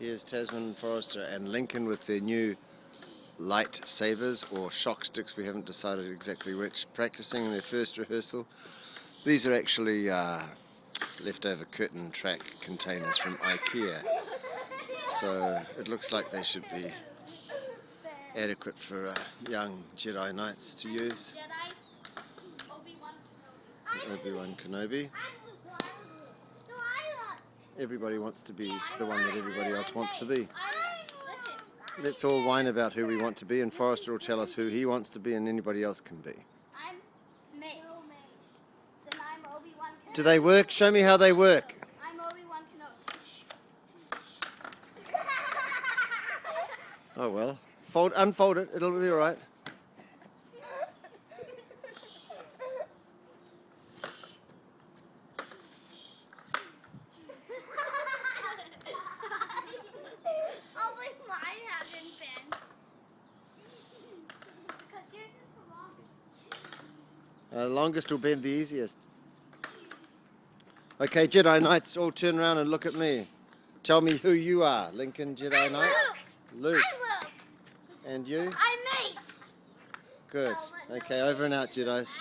Here's Tasman Forrester and Lincoln with their new light sabers or shock sticks, we haven't decided exactly which, practicing their first rehearsal. These are actually leftover curtain track containers from Ikea, so it looks like they should be adequate for young Jedi Knights to use. Obi-Wan Kenobi. Everybody wants to be the one that everybody else wants to be. Let's all whine about who we want to be, and Forrester will tell us who he wants to be and anybody else can be. I'm Mace. Then I'm Obi-Wan Kenobi. Do they work? Show me how they work. I'm Obi-Wan Kenobi. Oh well. Unfold it, it'll be alright. Only mine hasn't bent. Because yours is the longest. The longest will bend the easiest. Okay, Jedi Knights, all turn around and look at me. Tell me who you are. Lincoln, Jedi Knight? Luke. Luke. I'm Luke. And you? I'm Mace. Good. Okay, over and out, Jedis.